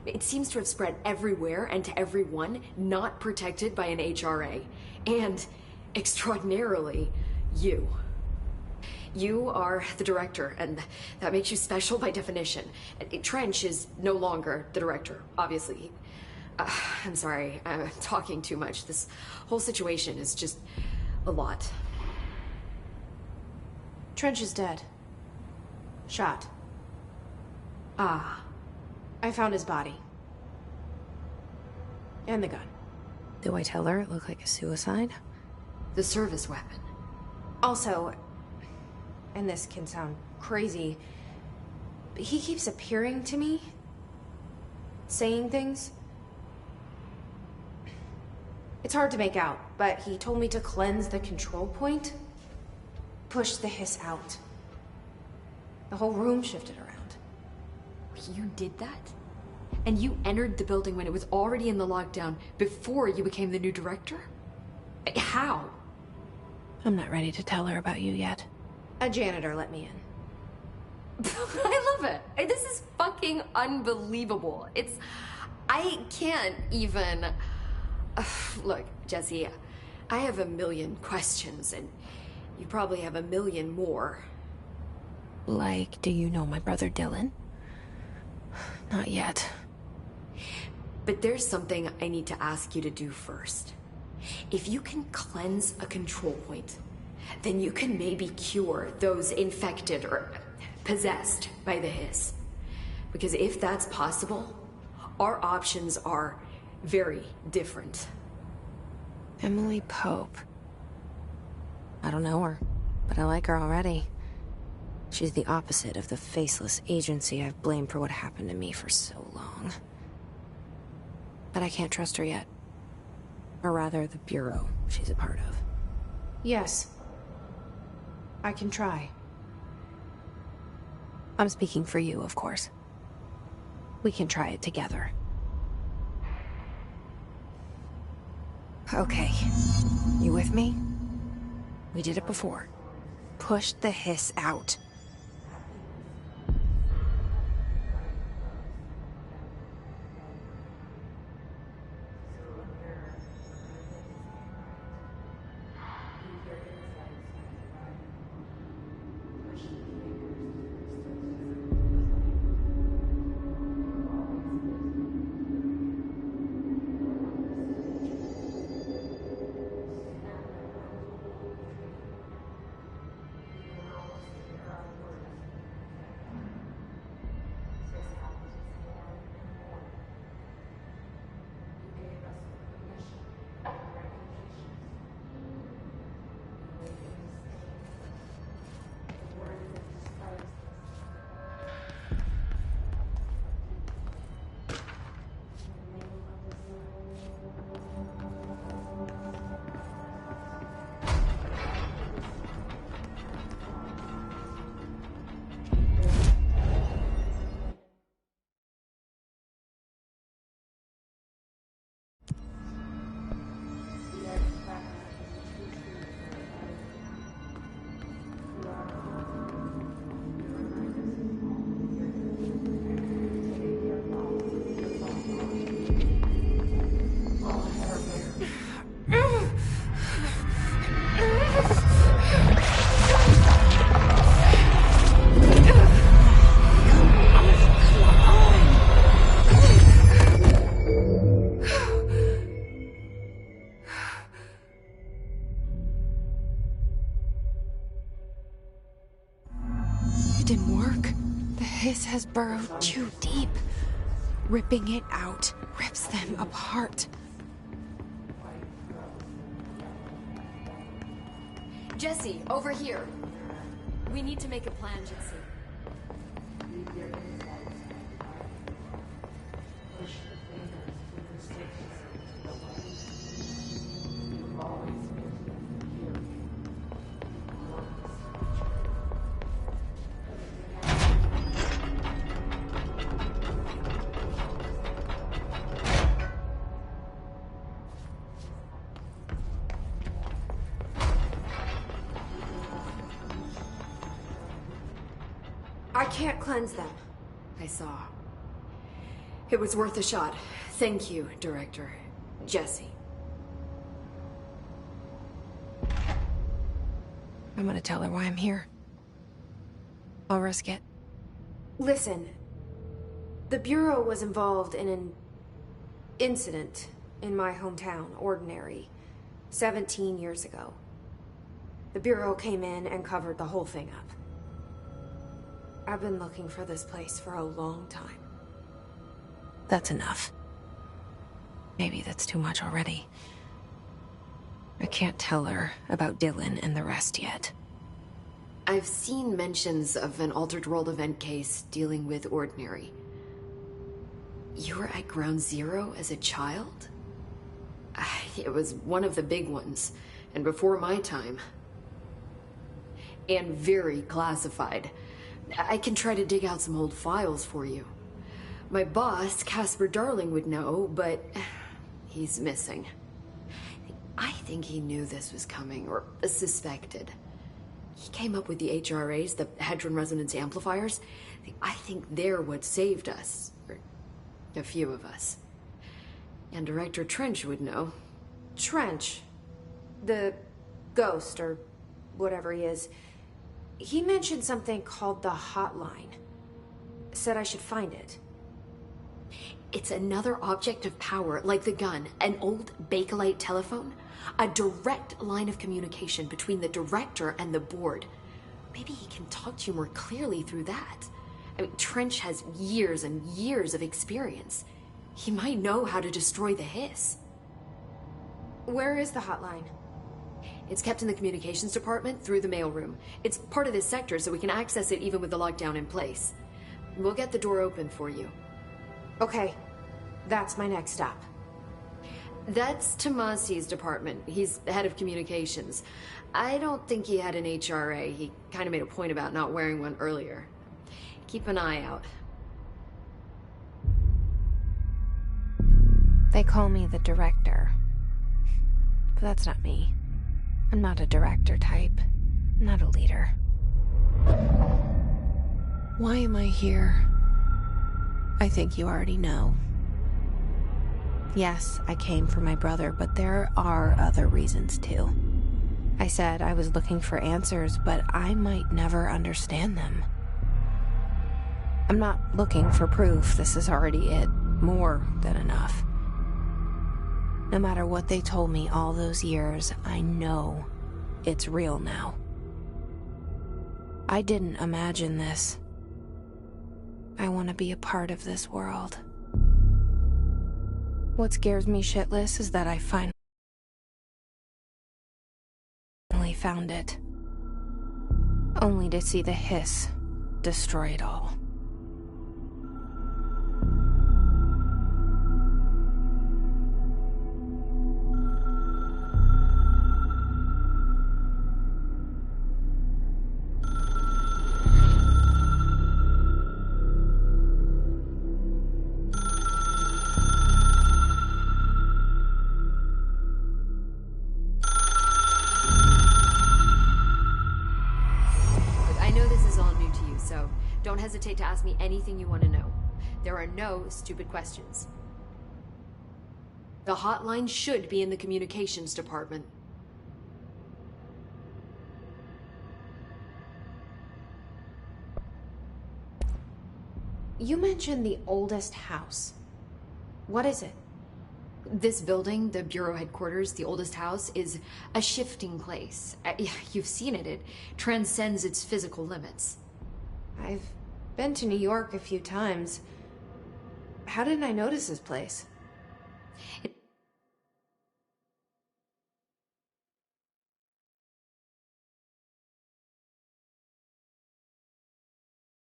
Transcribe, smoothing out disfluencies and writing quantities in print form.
It seems to have spread everywhere and to everyone not protected by an HRA. And, extraordinarily, you. You are the director, and that makes you special by definition. Trench is no longer the director, obviously. I'm sorry, I'm talking too much. This whole situation is just a lot. Trench is dead. Shot. Ah. I found his body. And the gun. Do I tell her it looked like a suicide? The service weapon. Also, and this can sound crazy, but he keeps appearing to me, saying things. It's hard to make out, but he told me to cleanse the control point, push the hiss out. The whole room shifted around. You did that? And you entered the building when it was already in the lockdown before you became the new director? How? I'm not ready to tell her about you yet. A janitor let me in. I love it. This is fucking unbelievable. I can't even... Look, Jesse, I have a million questions, and you probably have a million more. Like, do you know my brother Dylan? Not yet. But there's something I need to ask you to do first. If you can cleanse a control point, then you can maybe cure those infected or possessed by the hiss. Because if that's possible, our options are very different. Emily Pope. I don't know her, but I like her already. She's the opposite of the faceless agency I've blamed for what happened to me for so long. But I can't trust her yet. Or rather, the bureau she's a part of. Yes. I can try. I'm speaking for you, of course. We can try it together. Okay. You with me? We did it before. Push the hiss out. It didn't work. The hiss has burrowed too deep. Ripping it out rips them apart. Jesse, over here. We need to make a plan, Jesse. I can't cleanse them. I saw. It was worth a shot. Thank you, Director. Jesse. I'm gonna tell her why I'm here. I'll risk it. Listen, the Bureau was involved in an incident in my hometown, Ordinary, 17 years ago. The Bureau came in and covered the whole thing up. I've been looking for this place for a long time. That's enough. Maybe that's too much already. I can't tell her about Dylan and the rest yet. I've seen mentions of an Altered World event case dealing with Ordinary. You were at Ground Zero as a child? It was one of the big ones, and before my time. And very classified. I can try to dig out some old files for you. My boss, Casper Darling, would know, but he's missing. I think he knew this was coming, or suspected. He came up with the HRAs, the Hadron Resonance Amplifiers. I think they're what saved us. Or a few of us. And Director Trench would know. Trench, the ghost, or whatever he is, he mentioned something called the Hotline. Said I should find it. It's another object of power, like the gun, an old Bakelite telephone. A direct line of communication between the director and the board. Maybe he can talk to you more clearly through that. I mean, Trench has years and years of experience. He might know how to destroy the hiss. Where is the hotline? It's kept in the communications department through the mailroom. It's part of this sector, so we can access it even with the lockdown in place. We'll get the door open for you. Okay, that's my next stop. That's Tomasi's department. He's head of communications. I don't think he had an HRA. He kind of made a point about not wearing one earlier. Keep an eye out. They call me the director. But that's not me. I'm not a director type. I'm not a leader. Why am I here? I think you already know. Yes, I came for my brother, but there are other reasons too. I said I was looking for answers, but I might never understand them. I'm not looking for proof. This is already it. More than enough. No matter what they told me all those years, I know it's real now. I didn't imagine this. I want to be a part of this world. What scares me shitless is that I finally found it. Only to see the hiss destroy it all. Don't hesitate to ask me anything you want to know. There are no stupid questions. The hotline should be in the communications department. You mentioned the oldest house. What is it? This building, the Bureau headquarters, the oldest house, is a shifting place. You've seen it. It transcends its physical limits. I've been to New York a few times. How didn't I notice this place?